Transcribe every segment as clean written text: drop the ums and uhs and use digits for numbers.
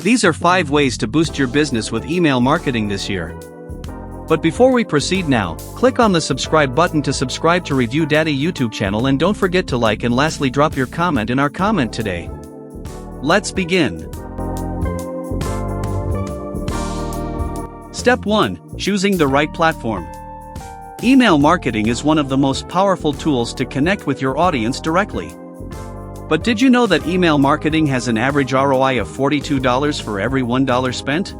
These are 5 ways to boost your business with email marketing this year. But before we proceed now, click on the subscribe button to subscribe to Review Daddy YouTube channel, and don't forget to like and lastly drop your comment in our comment today. Let's begin. Step 1. Choosing the right platform. Email marketing is one of the most powerful tools to connect with your audience directly. But did you know that email marketing has an average ROI of $42 for every $1 spent?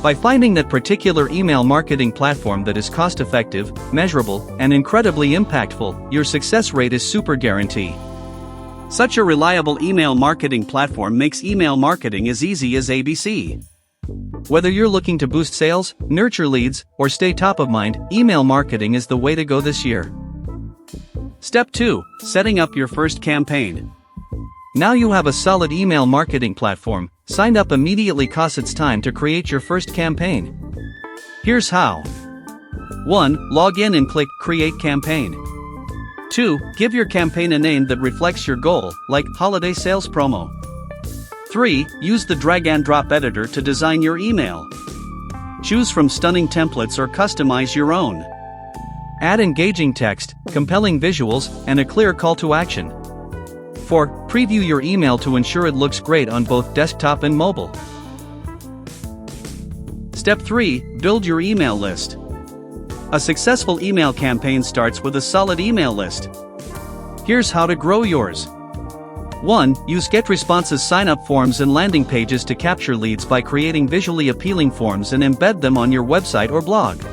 By finding that particular email marketing platform that is cost-effective, measurable, and incredibly impactful, your success rate is super guaranteed. Such a reliable email marketing platform makes email marketing as easy as ABC. Whether you're looking to boost sales, nurture leads, or stay top of mind, email marketing is the way to go this year. Step 2. Setting up your first campaign. Now you have a solid email marketing platform. Sign up immediately, cause it's time to create your first campaign. Here's how. 1. Log in and click Create Campaign. 2. Give your campaign a name that reflects your goal, like Holiday Sales Promo. 3. Use the drag and drop editor to design your email. Choose from stunning templates or customize your own. Add engaging text, compelling visuals, and a clear call to action. 4. Preview your email to ensure it looks great on both desktop and mobile. Step 3. Build your email list. A successful email campaign starts with a solid email list. Here's how to grow yours. 1. Use GetResponse's sign-up forms and landing pages to capture leads by creating visually appealing forms and embed them on your website or blog.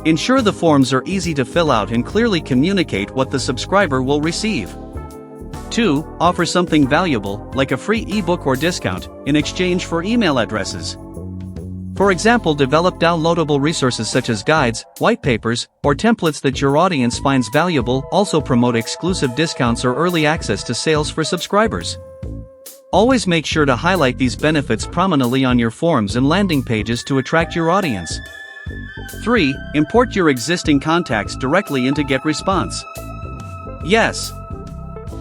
Ensure the forms are easy to fill out and clearly communicate what the subscriber will receive. 2. Offer something valuable, like a free ebook or discount, in exchange for email addresses. For example, develop downloadable resources such as guides, white papers, or templates that your audience finds valuable. Also promote exclusive discounts or early access to sales for subscribers. Always make sure to highlight these benefits prominently on your forms and landing pages to attract your audience. 3. Import your existing contacts directly into GetResponse. Yes.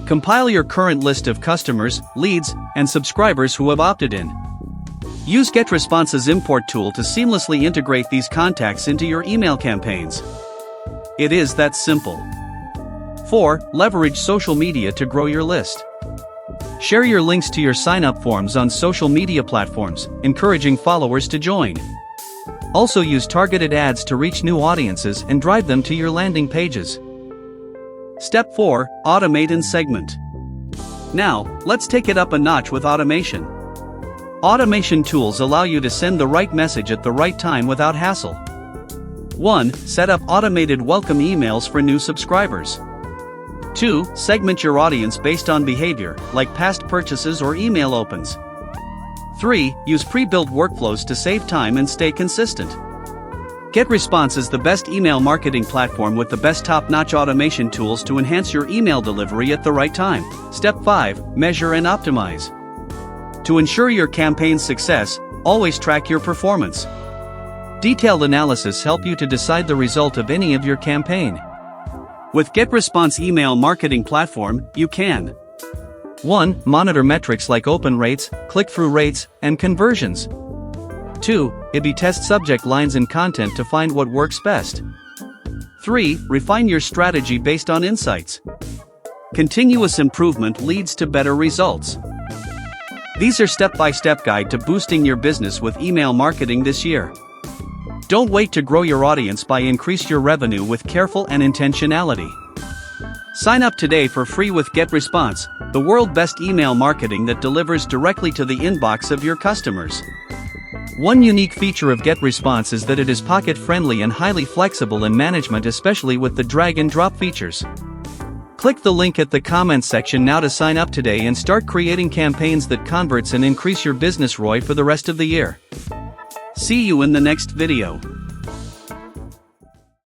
Compile your current list of customers, leads, and subscribers who have opted in. Use GetResponse's import tool to seamlessly integrate these contacts into your email campaigns. It is that simple. 4. Leverage social media to grow your list. Share your links to your sign-up forms on social media platforms, encouraging followers to join. Also use targeted ads to reach new audiences and drive them to your landing pages. Step 4. Automate and segment. Now, let's take it up a notch with automation. Automation tools allow you to send the right message at the right time without hassle. 1. Set up automated welcome emails for new subscribers. 2. Segment your audience based on behavior, like past purchases or email opens. 3. Use pre-built workflows to save time and stay consistent. GetResponse is the best email marketing platform with the best top-notch automation tools to enhance your email delivery at the right time. Step 5. Measure and optimize. To ensure your campaign's success, always track your performance. Detailed analysis help you to decide the result of any of your campaign. With GetResponse email marketing platform, you can 1. Monitor metrics like open rates, click-through rates, and conversions. 2. A/B test subject lines and content to find what works best. 3. Refine your strategy based on insights. Continuous improvement leads to better results. These are step-by-step guide to boosting your business with email marketing this year. Don't wait to grow your audience by increase your revenue with careful and intentionality. Sign up today for free with GetResponse, the world's best email marketing that delivers directly to the inbox of your customers. One unique feature of GetResponse is that it is pocket-friendly and highly flexible in management, especially with the drag and drop features. Click the link at the comments section now to sign up today and start creating campaigns that converts and increase your business ROI for the rest of the year. See you in the next video.